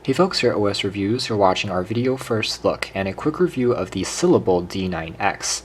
Hey folks, here at OS Reviews, you're watching our video first look and a quick review of the Syllable D9X.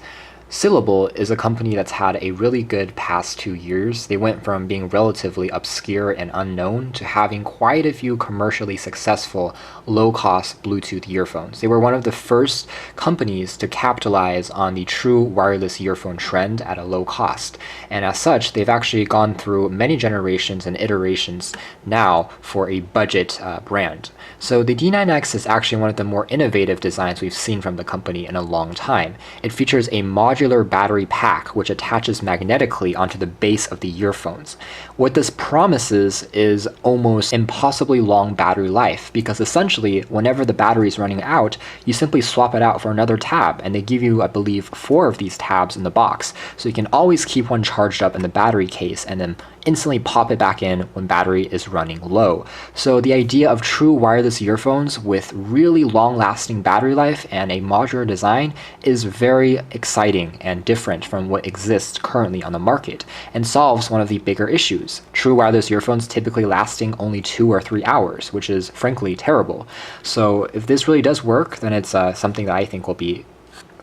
Syllable is a company that's had a really good past 2 years. They went from being relatively obscure and unknown to having quite a few commercially successful low-cost Bluetooth earphones. They were one of the first companies to capitalize on the true wireless earphone trend at a low cost. And as such, they've actually gone through many generations and iterations now for a budget brand. So the D9X is actually one of the more innovative designs we've seen from the company in a long time. It features a modular battery pack which attaches magnetically onto the base of the earphones. What this promises is almost impossibly long battery life, because essentially whenever the battery is running out, you simply swap it out for another tab, and they give you, I believe, 4 of these tabs in the box, so you can always keep one charged up in the battery case and then instantly pop it back in when battery is running low. So the idea of true wireless earphones with really long-lasting battery life and a modular design is very exciting and different from what exists currently on the market, and solves one of the bigger issues. True wireless earphones typically lasting only 2 or 3 hours, which is frankly terrible. So if this really does work, then it's something that I think will be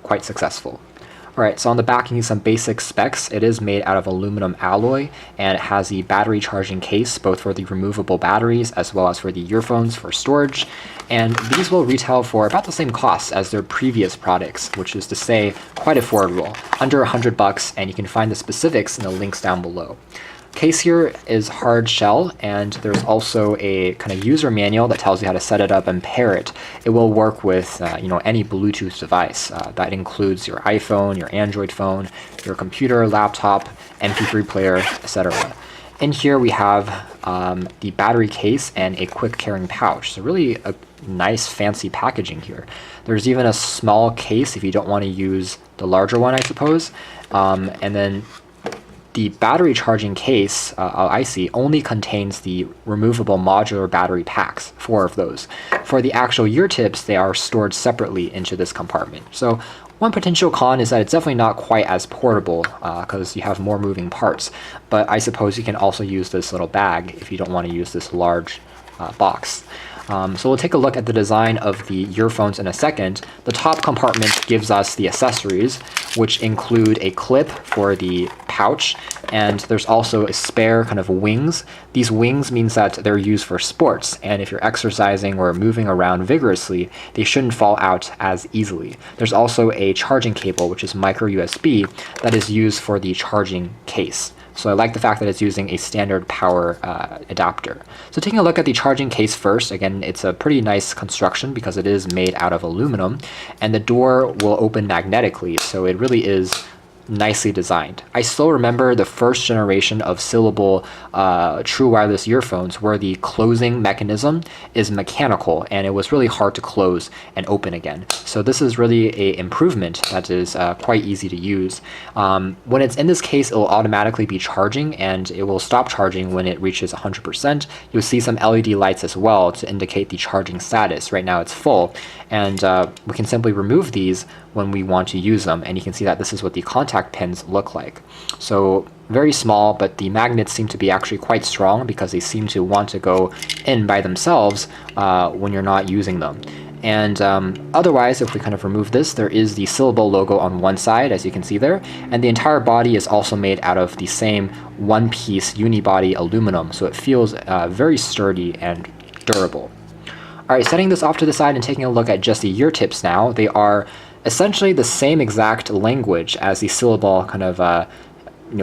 quite successful. Alright, so on the back you need some basic specs. It is made out of aluminum alloy, and it has the battery charging case both for the removable batteries as well as for the earphones for storage. And these will retail for about the same cost as their previous products, which is to say quite affordable, under $100, and you can find the specifics in the links down below. Case here is hard shell, and there's also a kind of user manual that tells you how to set it up and pair it. It will work with any Bluetooth device. That includes your iPhone, your Android phone, your computer, laptop, MP3 player, etc. In here we have the battery case and a quick carrying pouch. So really a nice fancy packaging here. There's even a small case if you don't want to use the larger one, I suppose. And then the battery charging case, I see, only contains the removable modular battery packs, 4 of those. For the actual ear tips, they are stored separately into this compartment. So one potential con is that it's definitely not quite as portable because you have more moving parts, but I suppose you can also use this little bag if you don't want to use this large box. So we'll take a look at the design of the earphones in a second. The top compartment gives us the accessories, which include a clip for the pouch, and there's also a spare kind of wings. These wings means that they're used for sports, and if you're exercising or moving around vigorously, they shouldn't fall out as easily. There's also a charging cable, which is micro USB, that is used for the charging case. So I like the fact that it's using a standard power adapter. So taking a look at the charging case first, again, it's a pretty nice construction because it is made out of aluminum, and the door will open magnetically, so it really is nicely designed. I still remember the first generation of Syllable true wireless earphones where the closing mechanism is mechanical, and it was really hard to close and open again. So this is really an improvement that is quite easy to use. When it's in this case, it will automatically be charging, and it will stop charging when it reaches 100%. You'll see some LED lights as well to indicate the charging status. Right now it's full, and we can simply remove these when we want to use them, and you can see that this is what the contact pins look like. So very small, but the magnets seem to be actually quite strong because they seem to want to go in by themselves when you're not using them. And otherwise, if we kind of remove this, there is the Syllable logo on one side, as you can see there, and the entire body is also made out of the same one-piece unibody aluminum, so it feels very sturdy and durable. Alright, setting this off to the side and taking a look at just the ear tips now, they are essentially the same exact language as the Syllable kind of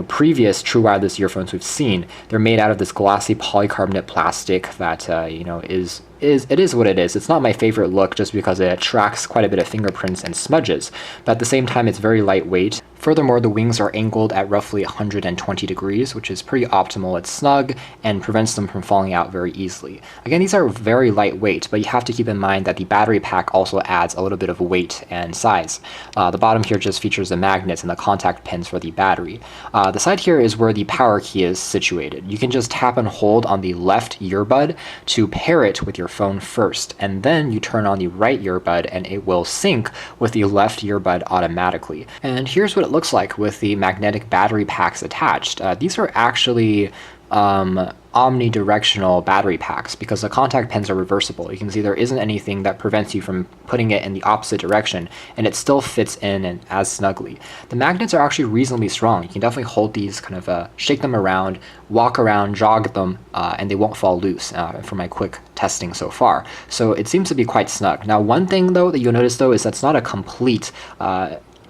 previous true wireless earphones we've seen. They're made out of this glossy polycarbonate plastic that is what it is. It's not my favorite look just because it attracts quite a bit of fingerprints and smudges, but at the same time it's very lightweight. Furthermore, the wings are angled at roughly 120 degrees, which is pretty optimal. It's snug and prevents them from falling out very easily. Again, these are very lightweight, but you have to keep in mind that the battery pack also adds a little bit of weight and size. The bottom here just features the magnets and the contact pins for the battery. The side here is where the power key is situated. You can just tap and hold on the left earbud to pair it with your phone first, and then you turn on the right earbud and it will sync with the left earbud automatically. And here's what it looks like with the magnetic battery packs attached. These are actually omnidirectional battery packs because the contact pins are reversible. You can see there isn't anything that prevents you from putting it in the opposite direction, and it still fits in and as snugly. The magnets are actually reasonably strong. You can definitely hold these, kind of shake them around, walk around, jog them, and they won't fall loose from my quick testing so far. So it seems to be quite snug. Now, one thing though that you'll notice though is that's not a complete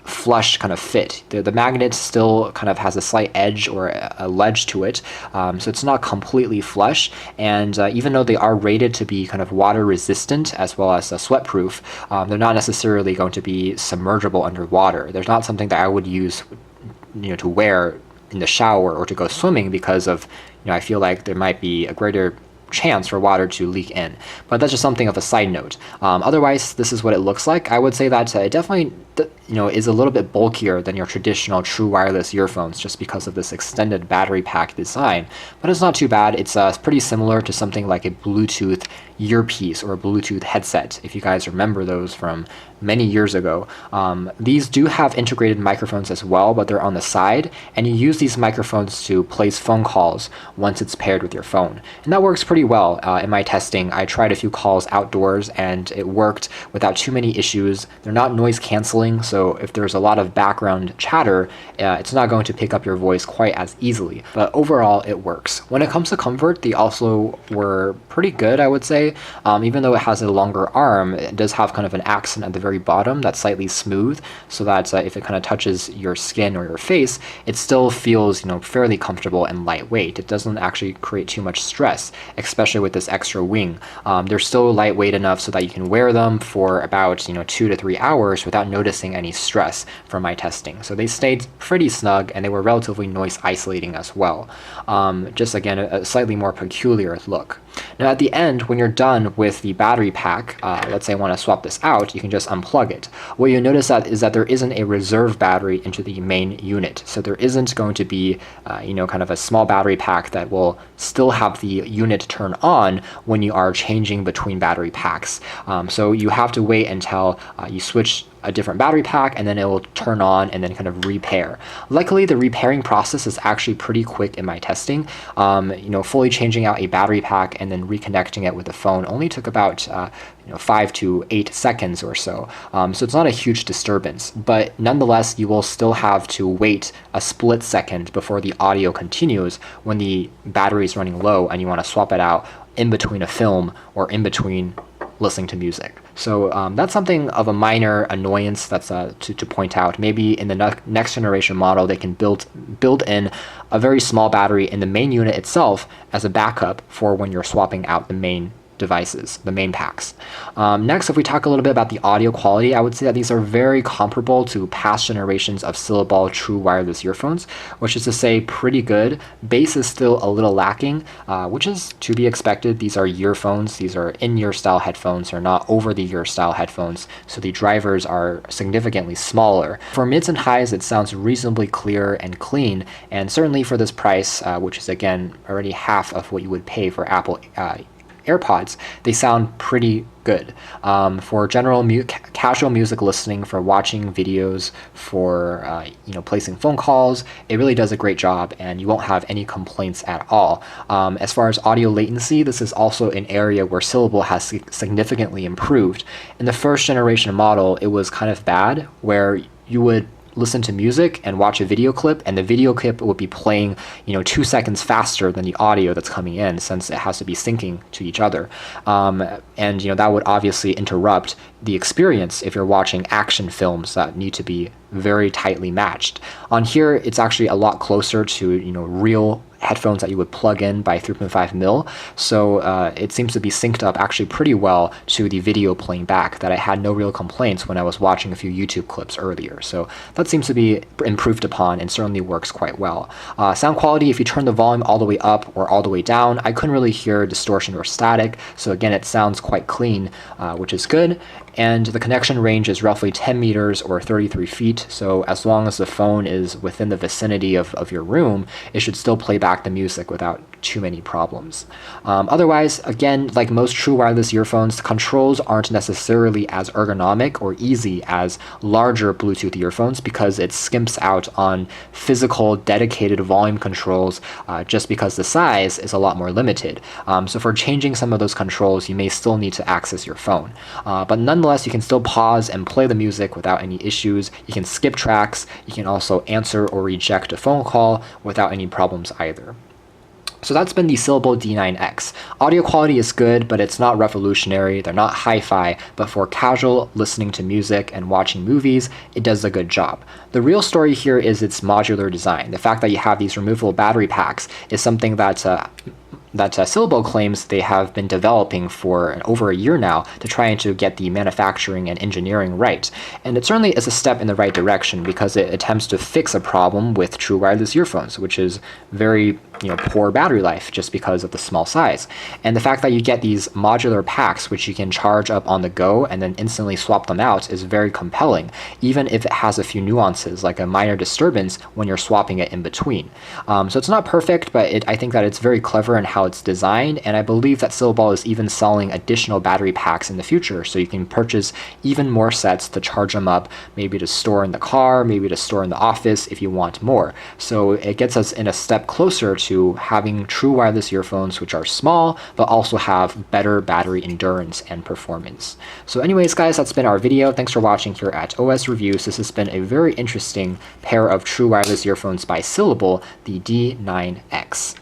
flush kind of fit. The magnet still kind of has a slight edge or a ledge to it, so it's not completely flush. And even though they are rated to be kind of water resistant as well as sweat proof, they're not necessarily going to be submergible underwater. There's not something that I would use, to wear in the shower or to go swimming because of, I feel like there might be a greater chance for water to leak in. But that's just something of a side note. Otherwise, this is what it looks like. I would say that it definitely is a little bit bulkier than your traditional true wireless earphones just because of this extended battery pack design, but it's not too bad. It's pretty similar to something like a Bluetooth earpiece or a Bluetooth headset, if you guys remember those from many years ago. These do have integrated microphones as well, but they're on the side, and you use these microphones to place phone calls once it's paired with your phone. And that works pretty well in my testing. I tried a few calls outdoors and it worked without too many issues. They're not noise canceling, so if there's a lot of background chatter, it's not going to pick up your voice quite as easily. But overall, it works. When it comes to comfort, they also were pretty good, I would say. Even though it has a longer arm, it does have kind of an accent at the very bottom that's slightly smooth, so that if it kind of touches your skin or your face, it still feels fairly comfortable and lightweight. It doesn't actually create too much stress, especially with this extra wing. They're still lightweight enough so that you can wear them for about 2 to 3 hours without noticing any stress from my testing. So they stayed pretty snug and they were relatively noise isolating as well. Just again, a slightly more peculiar look. Now at the end, when you're done with the battery pack, let's say I want to swap this out, you can just unplug it. What you'll notice is that there isn't a reserve battery into the main unit. So there isn't going to be, kind of a small battery pack that will still have the unit turn on when you are changing between battery packs. So you have to wait until you switch a different battery pack and then it will turn on and then kind of repair. Luckily, the repairing process is actually pretty quick in my testing. Fully changing out a battery pack and then reconnecting it with the phone only took about 5 to 8 seconds or so. So it's not a huge disturbance, but nonetheless, you will still have to wait a split second before the audio continues when the battery is running low and you want to swap it out in between a film or in between listening to music. So that's something of a minor annoyance that's to point out. Maybe in the next generation model, they can build in a very small battery in the main unit itself as a backup for when you're swapping out the main devices, the main packs. Next, if we talk a little bit about the audio quality, I would say that these are very comparable to past generations of Syllable true wireless earphones, which is to say pretty good. Bass is still a little lacking, which is to be expected. These are earphones. These are in-ear style headphones. They're not over-the-ear style headphones, so the drivers are significantly smaller. For mids and highs, it sounds reasonably clear and clean, and certainly for this price, which is again already half of what you would pay for Apple AirPods, they sound pretty good. For general casual music listening, for watching videos, for placing phone calls, it really does a great job and you won't have any complaints at all. As far as audio latency, this is also an area where Syllable has significantly improved. In the first generation model, it was kind of bad, where you would listen to music and watch a video clip, and the video clip would be playing 2 seconds faster than the audio that's coming in, since it has to be syncing to each other, and that would obviously interrupt the experience if you're watching action films that need to be very tightly matched. On here, it's actually a lot closer to real headphones that you would plug in by 3.5mm, so it seems to be synced up actually pretty well to the video playing back, that I had no real complaints when I was watching a few YouTube clips earlier. So that seems to be improved upon and certainly works quite well. Sound quality, if you turn the volume all the way up or all the way down, I couldn't really hear distortion or static, so again, it sounds quite clean, which is good. And the connection range is roughly 10 meters or 33 feet, so as long as the phone is within the vicinity of your room, it should still play back track the music without too many problems. Otherwise, again, like most true wireless earphones, the controls aren't necessarily as ergonomic or easy as larger Bluetooth earphones because it skimps out on physical dedicated volume controls just because the size is a lot more limited. So for changing some of those controls, you may still need to access your phone. But nonetheless, you can still pause and play the music without any issues. You can skip tracks. You can also answer or reject a phone call without any problems either. So that's been the Syllable D9X. Audio quality is good, but it's not revolutionary. They're not hi-fi, but for casual listening to music and watching movies, it does a good job. The real story here is its modular design. The fact that you have these removable battery packs is something that Syllable claims they have been developing for over a year now to try to get the manufacturing and engineering right. And it certainly is a step in the right direction because it attempts to fix a problem with true wireless earphones, which is very poor battery life just because of the small size. And the fact that you get these modular packs which you can charge up on the go and then instantly swap them out is very compelling, even if it has a few nuances like a minor disturbance when you're swapping it in between. So it's not perfect, but I think that it's very clever in how it's designed, and I believe that Syllable is even selling additional battery packs in the future, so you can purchase even more sets to charge them up, maybe to store in the car, maybe to store in the office if you want more. So it gets us in a step closer to having true wireless earphones which are small but also have better battery endurance and performance. So anyways guys, that's been our video. Thanks for watching here at OS Reviews. This has been a very interesting pair of true wireless earphones by Syllable, the D9X.